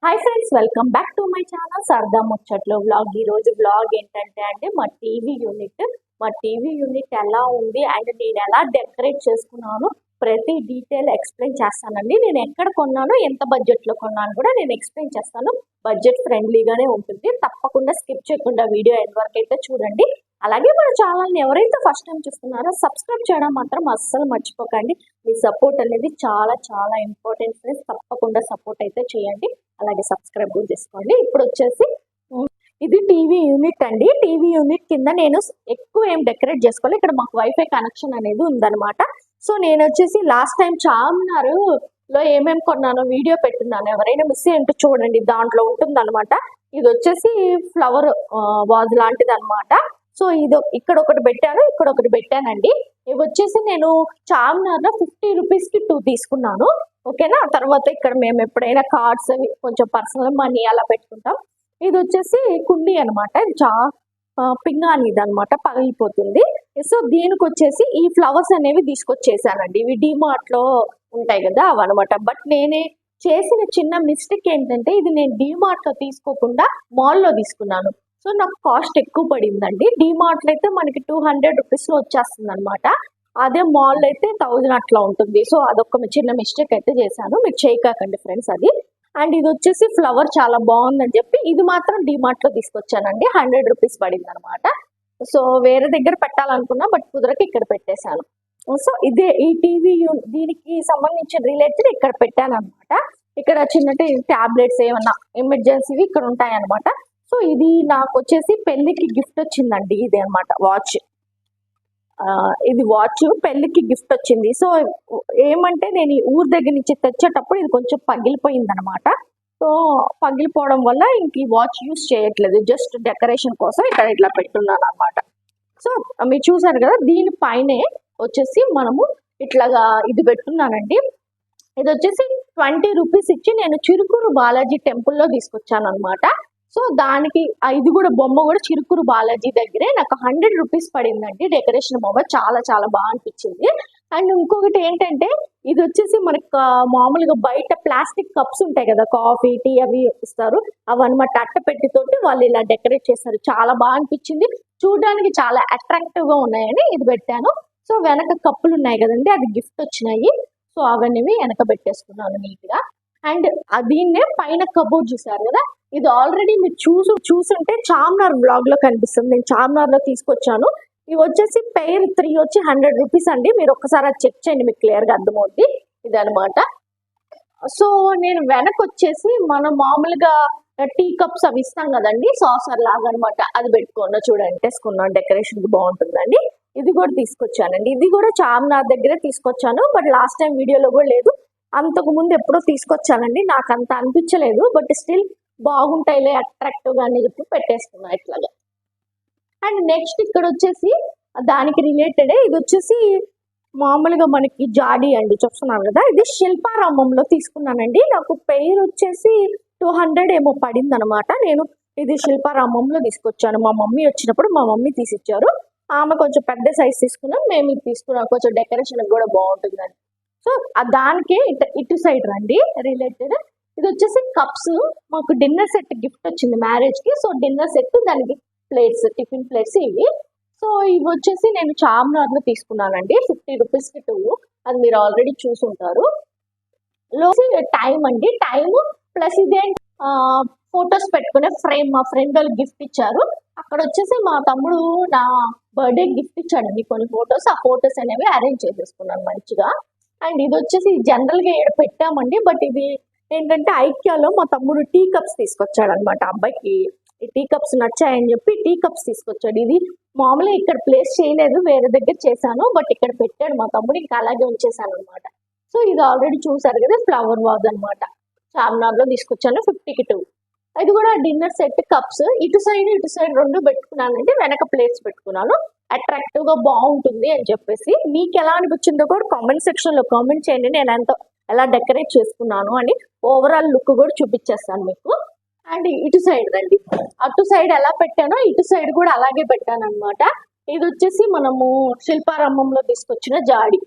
Hi friends, welcome back to my channel సరదా ముచ్చట్లు vlog. ఈ రోజు వ్లాగ్ ఏంటంటే మా టీవీ యూనిట్ ఎలా ఉంది అండ్ నేను ఎలా డెకరేట్ చేసుకున్నాను ప్రతి డీటెయిల్ ఎక్స్ప్లెయిన్ చేస్తానండి. నేను ఎక్కడ కొన్నాను, ఎంత బడ్జెట్లో కొన్నాను కూడా నేను ఎక్స్ప్లెయిన్ చేస్తాను. బడ్జెట్ ఫ్రెండ్లీగానే ఉంటుంది, తప్పకుండా స్కిప్ చేయకుండా వీడియో ఎండ్ వరకు అయితే చూడండి. అలాగే మన ఛానల్ని ఎవరైతే ఫస్ట్ టైం చూస్తున్నారో సబ్స్క్రైబ్ చేయడం మాత్రం అస్సలు మర్చిపోకండి. మీ సపోర్ట్ అనేది చాలా చాలా ఇంపార్టెంట్ ఫ్రెండ్స్, తప్పకుండా సపోర్ట్ అయితే చేయండి. అలాగే సబ్స్క్రైబ్ కూడా చేసుకోండి. ఇప్పుడు వచ్చేసి ఇది టీవీ యూనిట్ అండి. టీవీ యూనిట్ కింద నేను ఎక్కువ ఏం డెకరేట్ చేసుకోవాలి. ఇక్కడ మాకు వైఫై కనెక్షన్ అనేది ఉందన్నమాట. సో నేను వచ్చేసి లాస్ట్ టైం చార్మినార్ లో ఏమేమి కొన్నానో వీడియో పెట్టున్నాను, ఎవరైనా మిస్ ఏంటో చూడండి, దాంట్లో ఉంటుంది అనమాట. ఇది వచ్చేసి ఫ్లవర్ వాజ్ లాంటిది అనమాట. సో ఇది ఇక్కడ ఒకటి పెట్టాను, ఇక్కడ ఒకటి పెట్టానండి. ఇవి వచ్చేసి నేను చార్మినార్ లో 50 రూపీస్ కి 2 తీసుకున్నాను. ఓకేనా. తర్వాత ఇక్కడ మేము ఎప్పుడైనా కార్డ్స్ అవి కొంచెం పర్సనల్ మనీ అలా పెట్టుకుంటాం. ఇది వచ్చేసి కుండీ అనమాట. ఇది పింగాణి ఇది అనమాట, పగిలిపోతుంది. సో దీనికి వచ్చేసి ఈ ఫ్లవర్స్ అనేవి తీసుకొచ్చేసానండి. ఇవి డిమార్ట్ లో ఉంటాయి కదా, అవన్నమాట. బట్ నేనే చేసిన చిన్న మిస్టేక్ ఏంటంటే, ఇది నేను డిమార్ట్ లో తీసుకోకుండా మాల్లో తీసుకున్నాను. సో నాకు కాస్ట్ ఎక్కువ పడిందండి. డిమార్ట్ లో అయితే మనకి 200 రూపీస్ లో వచ్చేస్తుంది అనమాట. అదే మాల్ అయితే 1000 అట్లా ఉంటుంది. సో అదొక చిన్న మిస్టేక్ అయితే చేశాను, మీరు చేయకండి ఫ్రెండ్స్ అది. అండ్ ఇది వచ్చేసి ఫ్లవర్ చాలా బాగుందని చెప్పి ఇది మాత్రం డిమార్ట్ లో తీసుకొచ్చానండి. 100 రూపీస్ పడింది అనమాట. సో వేరే దగ్గర పెట్టాలనుకున్నా, బట్ కుదరకి ఇక్కడ పెట్టేశాను. సో ఇదే ఈ టీవీ దీనికి సంబంధించిన రిలేటెడ్ ఇక్కడ పెట్టాను అనమాట. ఇక్కడ చిన్న టాబ్లెట్స్ ఏమన్నా ఎమర్జెన్సీవి ఇక్కడ ఉంటాయి అనమాట. సో ఇది నాకు వచ్చేసి పెళ్లికి గిఫ్ట్ వచ్చిందండి. ఇది అనమాట వాచ్. ఇది వాచ్ పెళ్లికి గిఫ్ట్ వచ్చింది. సో ఏమంటే నేను ఈ ఊరు దగ్గర నుంచి తెచ్చేటప్పుడు ఇది కొంచెం పగిలిపోయింది అనమాట. సో పగిలిపోవడం వల్ల ఇంక ఈ వాచ్ యూస్ చేయట్లేదు, జస్ట్ డెకరేషన్ కోసం ఇక్కడ ఇట్లా పెట్టున్నాను అనమాట. సో మీరు చూసారు కదా, దీనిపైనే వచ్చేసి మనము ఇట్లాగా ఇది పెట్టున్నానండి. ఇది వచ్చేసి 20 రూపీస్ ఇచ్చి నేను చిరుకూరు బాలాజీ టెంపుల్లో తీసుకొచ్చాను అనమాట. సో దానికి ఇది కూడా బొమ్మ కూడా చిరుకూరు బాలాజీ దగ్గరే నాకు 100 రూపీస్ పడిందండి. డెకరేషన్ బొమ్మ చాలా చాలా బాగా అనిపించింది. అండ్ ఇంకొకటి ఏంటంటే, ఇది వచ్చేసి మనకి మామూలుగా బయట ప్లాస్టిక్ కప్స్ ఉంటాయి కదా, కాఫీ టీ అవి ఇస్తారు, అవన్నమాట. అట్టపెట్టితోటి వాళ్ళు ఇలా డెకరేట్ చేస్తారు, చాలా బాగా అనిపించింది. చూడడానికి చాలా అట్రాక్టివ్ గా ఉన్నాయని ఇది పెట్టాను. సో వెనక కప్పులు ఉన్నాయి కదండి, అది గిఫ్ట్ వచ్చినాయి. సో అవన్నీ వెనక పెట్టేసుకున్నాను నీట్ గా. అండ్ దీన్నే పైన కబోర్డ్ చూసారు కదా, ఇది ఆల్రెడీ మీరు చూసుంటే చార్మినార్ బ్లాగ్ లో కనిపిస్తుంది. నేను చార్మినార్ లో తీసుకొచ్చాను. ఇవి వచ్చేసి పెయిర్ 3 వచ్చి 100 రూపీస్ అండి. మీరు ఒక్కసారి అది చెక్ చేయండి, మీకు క్లియర్ గా అర్థమవుద్ది. ఇది అనమాట. సో నేను వెనక వచ్చేసి మనం మామూలుగా టీ కప్స్ అవి ఇస్తాం కదండి, సాసర్ లాగా అనమాట, అది పెట్టుకున్నా. చూడండి, వేసుకున్నాను, డెకరేషన్ బాగుంటుందండి. ఇది కూడా తీసుకొచ్చానండి. ఇది కూడా చార్మినార్ దగ్గరే తీసుకొచ్చాను, బట్ లాస్ట్ టైం వీడియోలో కూడా లేదు. అంతకు ముందు ఎప్పుడో తీసుకొచ్చానండి, నాకు అంత అనిపించలేదు. బట్ స్టిల్ బాగుంటాయిలే, అట్రాక్టివ్ గా అని చెప్పి పెట్టేస్తున్నా ఇట్లాగా. అండ్ నెక్స్ట్ ఇక్కడ వచ్చేసి దానికి రిలేటెడ్ ఇది వచ్చేసి మామూలుగా మనకి జాడీ అండి, చూస్తున్నాను కదా, ఇది శిల్పారామంలో తీసుకున్నానండి. నాకు పెయిర్ వచ్చేసి 200 ఏమో పడింది అనమాట. నేను ఇది శిల్పారామంలో తీసుకొచ్చాను. మా మమ్మీ వచ్చినప్పుడు మా మమ్మీ తీసిచ్చారు. ఆమె కొంచెం పెద్ద సైజ్ తీసుకున్నాం, మేము ఇది తీసుకున్నాం, కొంచెం డెకరేషన్ కూడా బాగుంటుందని. సో దానికి ఇటు సైడ్ రండి రిలేటెడ్. ఇది వచ్చేసి కప్స్, మాకు డిన్నర్ సెట్ గిఫ్ట్ వచ్చింది మ్యారేజ్ కి. సో డిన్నర్ సెట్, దానికి ప్లేట్స్, టిఫిన్ ప్లేట్స్ ఇవి. సో ఇవి వచ్చేసి నేను చార్మినార్ లో తీసుకున్నానండి. 50 రూపీస్ కి 2, అది మీరు ఆల్రెడీ చూసుంటారు. టైం అండి, టైం ప్లస్ ఇదే ఫొటోస్ పెట్టుకునే ఫ్రేమ్ మా ఫ్రెండ్ వాళ్ళు గిఫ్ట్ ఇచ్చారు. అక్కడ వచ్చేసి మా తమ్ముడు నా బర్త్డే గిఫ్ట్ ఇచ్చాడండి కొన్ని ఫొటోస్. ఆ ఫొటోస్ అనేవి అరేంజ్ చేసేసుకున్నాను మంచిగా. అండ్ ఇది వచ్చేసి జనరల్ గా ఇక్కడ పెట్టామండి, బట్ ఇది ఏంటంటే ఐక్యాలో మా తమ్ముడు టీ కప్స్ తీసుకొచ్చాడు అనమాట. అబ్బాయికి ఈ టీ కప్స్ నచ్చాయని చెప్పి టీ కప్స్ తీసుకొచ్చాడు. ఇది మామూలుగా ఇక్కడ ప్లేస్ చేయలేదు, వేరే దగ్గర చేశాను, బట్ ఇక్కడ పెట్టాడు మా తమ్ముడు, ఇంకా అలాగే ఉంచేసాను అనమాట. సో ఇది ఆల్రెడీ చూసారు కదా, ఫ్లవర్ వాజ్ అనమాట. చార్మినార్ లో తీసుకొచ్చాను 50కి 2. ఇది కూడా డిన్నర్ సెట్ కప్స్. ఇటు సైడ్ 2 పెట్టుకున్నానంటే, వెనక ప్లేట్స్ పెట్టుకున్నాను. అట్రాక్టివ్ గా బాగుంటుంది అని చెప్పేసి. మీకు ఎలా అనిపించిందో కూడా కామెంట్ సెక్షన్ లో కామెంట్ చేయండి. నేను ఎలా డెకరేట్ చేసుకున్నాను అని ఓవరాల్ లుక్ కూడా చూపించేస్తాను మీకు. అండ్ ఇటు సైడ్ రండి, అటు సైడ్ ఎలా పెట్టానో ఇటు సైడ్ కూడా అలాగే పెట్టాను అనమాట. ఇది వచ్చేసి మనము శిల్పారామంలో తీసుకొచ్చిన జాడి.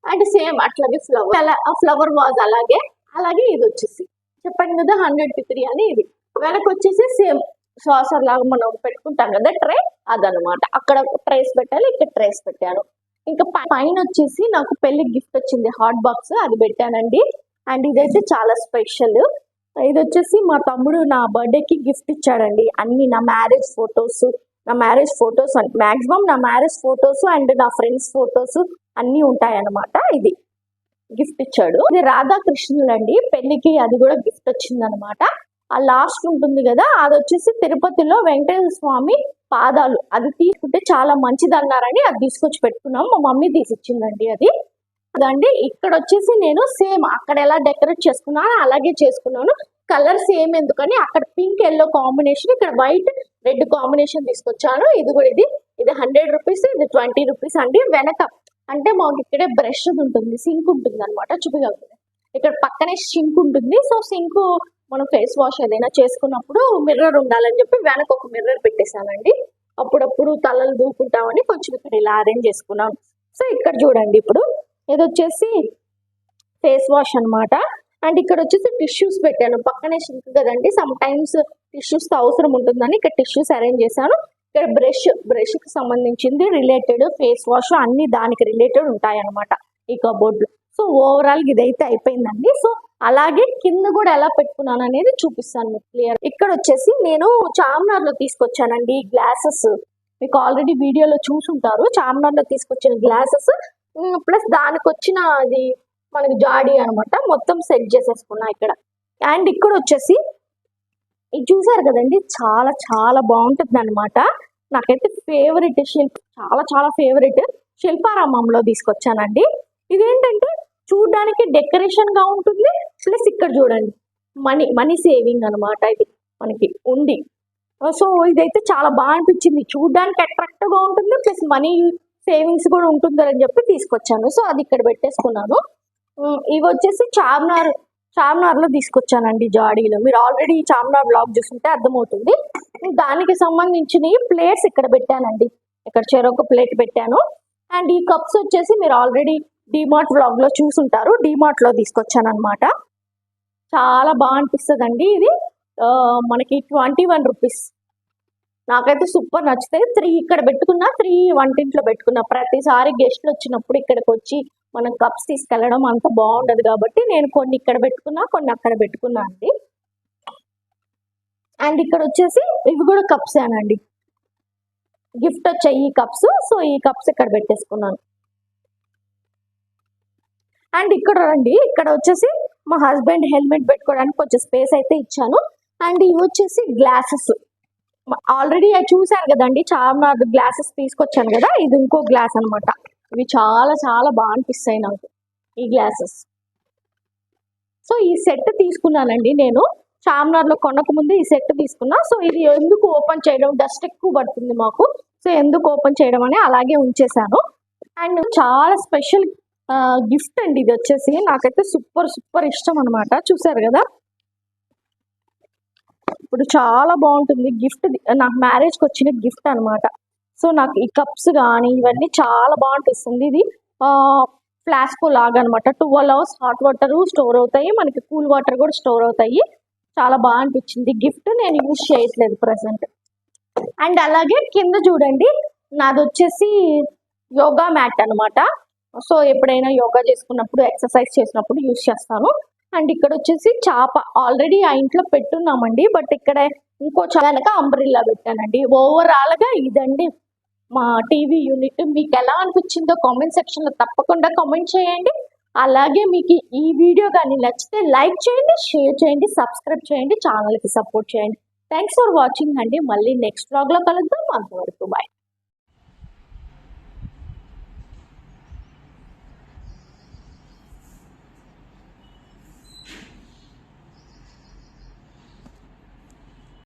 అండ్ సేమ్ అట్లాగే ఫ్లవర్ వాజ్ అలాగే ఇది వచ్చేసి చెప్పాను కదా 100కి 3 అని. ఇది వెనక వచ్చేసి సేమ్ సాసర్ లాగా మనం పెట్టుకుంటాం కదా ట్రే, అదనమాట. అక్కడ ట్రేస్ పెట్టాలి, ఇక్కడ ట్రేస్ పెట్టాను. ఇంకా పైన వచ్చేసి నాకు పెళ్లి గిఫ్ట్ వచ్చింది, హాట్ బాక్స్, అది పెట్టానండి. అండ్ ఇదైతే చాలా స్పెషల్. ఇది వచ్చేసి మా తమ్ముడు నా బర్త్డేకి గిఫ్ట్ ఇచ్చాడండి. అన్ని నా మ్యారేజ్ ఫొటోస్ మాక్సిమం నా మ్యారేజ్ ఫొటోస్ అండ్ నా ఫ్రెండ్స్ ఫొటోస్ అన్ని ఉంటాయి అన్నమాట. ఇది గిఫ్ట్ ఇచ్చాడు. ఇది రాధాకృష్ణులు అండి, పెళ్లికి అది కూడా గిఫ్ట్ వచ్చింది అనమాట. ఆ లాస్ట్ ఉంటుంది కదా, అది వచ్చేసి తిరుపతిలో వెంకటేశ్వర స్వామి పాదాలు, అది తీసుకుంటే చాలా మంచిది అన్నారని అది తీసుకొచ్చి పెట్టుకున్నాం. మా మమ్మీ తీసిచ్చిందండి అది. అదండి ఇక్కడ వచ్చేసి నేను సేమ్ అక్కడ ఎలా డెకరేట్ చేసుకున్నాను అలాగే చేసుకున్నాను. కలర్ సేమ్ ఎందుకని అక్కడ పింక్ ఎల్లో కాంబినేషన్, ఇక్కడ వైట్ రెడ్ కాంబినేషన్ తీసుకొచ్చాను. ఇది కూడా ఇది 100 రూపీస్, ఇది 20 రూపీస్ అండి. వెనక అంటే మాకు ఇక్కడే బ్రష్ ఉంటుంది, సింక్ ఉంటుంది అనమాట. చూపించగలుగుతుంది, ఇక్కడ పక్కనే సింక్ ఉంటుంది. సో సింక్ మనం ఫేస్ వాష్ ఏదైనా చేసుకున్నప్పుడు మిర్రర్ ఉండాలని చెప్పి వెనక ఒక మిర్రర్ పెట్టేశానండి. అప్పుడప్పుడు తలలు దూకుంటామని కొంచెం ఇక్కడ ఇలా అరేంజ్ చేసుకున్నాం. సో ఇక్కడ చూడండి, ఇప్పుడు ఇది వచ్చేసి ఫేస్ వాష్ అనమాట. అండ్ ఇక్కడ వచ్చేసి టిష్యూస్ పెట్టాను, పక్కనే సింక్ కదండి, సమ్ టైమ్స్ టిష్యూస్ అవసరం ఉంటుందని ఇక్కడ టిష్యూస్ అరేంజ్ చేశాను. ఇక్కడ బ్రష్ కి సంబంధించింది రిలేటెడ్, ఫేస్ వాష్ అన్ని దానికి రిలేటెడ్ ఉంటాయి అనమాట ఈ కబోర్డ్ లో. సో ఓవరాల్ ఇదైతే అయిపోయిందండి. సో అలాగే కింద కూడా ఎలా పెట్టుకున్నాను అనేది చూపిస్తాను మీకు క్లియర్. ఇక్కడ వచ్చేసి నేను చార్మినార్ లో తీసుకొచ్చానండి గ్లాసెస్, మీకు ఆల్రెడీ వీడియోలో చూసుంటారు. చార్మినార్ లో తీసుకొచ్చిన గ్లాసెస్ ప్లస్ దానికి వచ్చిన అది మనకి జాడీ అనమాట, మొత్తం సెట్ చేసేసుకున్నా ఇక్కడ. అండ్ ఇక్కడ వచ్చేసి ఇది చూసారు కదండి, చాలా చాలా బాగుంటుంది అనమాట. నాకైతే ఫేవరెట్ చాలా చాలా ఫేవరెట్ శిల్పారామంలో తీసుకొచ్చానండి. ఇదేంటంటే చూడడానికి డెకరేషన్ గా ఉంటుంది, ప్లస్ ఇక్కడ చూడండి మనీ సేవింగ్ అనమాట. ఇది మనకి ఉంది. సో ఇదైతే చాలా బాగా అనిపించింది, చూడడానికి అట్రాక్టివ్ గా ఉంటుంది, ప్లస్ మనీ సేవింగ్స్ కూడా ఉంటుంది అని చెప్పి తీసుకొచ్చాను. సో అది ఇక్కడ పెట్టేసుకున్నాను. ఇవి వచ్చేసి చార్మినార్ లో తీసుకొచ్చానండి జాడీలు. మీరు ఆల్రెడీ చార్మినార్ బ్లాగ్ చూస్తుంటే అర్థమవుతుంది. దానికి సంబంధించిన ప్లేట్స్ ఇక్కడ పెట్టానండి, ఇక్కడ చెరొక ప్లేట్ పెట్టాను. అండ్ ఈ కప్స్ వచ్చేసి మీరు ఆల్రెడీ డిమార్ట్ వ్లాగ్ లో చూసుంటారు, డిమార్ట్ లో తీసుకొచ్చాను అనమాట. చాలా బాగా అనిపిస్తుంది అండి. ఇది మనకి 21 రూపీస్. నాకైతే సూపర్ నచ్చుతాయి. 3 ఇక్కడ పెట్టుకున్నా, 3 వంటింట్లో పెట్టుకున్నా. ప్రతిసారి గెస్ట్లు వచ్చినప్పుడు ఇక్కడికి వచ్చి మనం కప్స్ తీసుకెళ్ళడం అంత బాగుండదు కాబట్టి నేను కొన్ని ఇక్కడ పెట్టుకున్నా, కొన్ని అక్కడ పెట్టుకున్నా అండి. అండ్ ఇక్కడ వచ్చేసి ఇవి కూడా కప్స్ ఏనండి, గిఫ్ట్ వచ్చాయి ఈ కప్స్. సో ఈ కప్స్ ఇక్కడ పెట్టేసుకున్నాను. అండ్ ఇక్కడ రండి, ఇక్కడ వచ్చేసి మా హస్బెండ్ హెల్మెట్ పెట్టుకోవడానికి కొంచెం స్పేస్ అయితే ఇచ్చాను. అండ్ ఇవి వచ్చేసి గ్లాసెస్, ఆల్రెడీ చూసాను కదండి చార్మినార్ గ్లాసెస్ తీసుకొచ్చాను కదా, ఇది ఇంకో గ్లాస్ అనమాట. ఇవి చాలా చాలా బాగా అనిపిస్తాయి నాకు ఈ గ్లాసెస్. సో ఈ సెట్ తీసుకున్నానండి నేను చార్మినార్ లో కొనక ముందు ఈ సెట్ తీసుకున్నా. సో ఇది ఎందుకు ఓపెన్ చేయడం, డస్ట్ ఎక్కువ పడుతుంది మాకు, సో ఎందుకు ఓపెన్ చేయడం అని అలాగే ఉంచేసాను. అండ్ చాలా స్పెషల్ గిఫ్ట్ అండి ఇది వచ్చేసి, నాకైతే సూపర్ సూపర్ ఇష్టం అనమాట. చూసారు కదా, ఇప్పుడు చాలా బాగుంటుంది గిఫ్ట్, నాకు మ్యారేజ్కి వచ్చిన గిఫ్ట్ అనమాట. సో నాకు ఈ కప్స్ కానీ ఇవన్నీ చాలా బాగా అనిపిస్తుంది. ఇది ఫ్లాస్కో లాగా అనమాట, 12 hours హాట్ వాటర్ స్టోర్ అవుతాయి, మనకి కూల్ వాటర్ కూడా స్టోర్ అవుతాయి. చాలా బాగా అనిపించింది గిఫ్ట్, నేను యూజ్ చేయట్లేదు ప్రజెంట్. అండ్ అలాగే కింద చూడండి, నాది వచ్చేసి యోగా మ్యాట్ అనమాట. సో ఎప్పుడైనా యోగా చేసుకున్నప్పుడు, ఎక్సర్సైజ్ చేసినప్పుడు యూజ్ చేస్తాను. అండ్ ఇక్కడ వచ్చేసి చాప ఆల్రెడీ ఆ ఇంట్లో పెట్టున్నామండి, బట్ ఇక్కడ ఇంకో వెనక అంబ్రిల్లా పెట్టానండి. ఓవరాల్ గా ఇదండి మా టీవీ యూనిట్. మీకు ఎలా అనిపించిందో కామెంట్ సెక్షన్ లో తప్పకుండా కామెంట్ చేయండి. అలాగే మీకు ఈ వీడియో కానీ నచ్చితే లైక్ చేయండి, షేర్ చేయండి, సబ్స్క్రైబ్ చేయండి, ఛానల్ కి సపోర్ట్ చేయండి. థ్యాంక్స్ ఫర్ వాచింగ్ అండి. మళ్ళీ నెక్స్ట్ వ్లాగ్ లో కలుద్దాం. అంతవరకు బాయ్.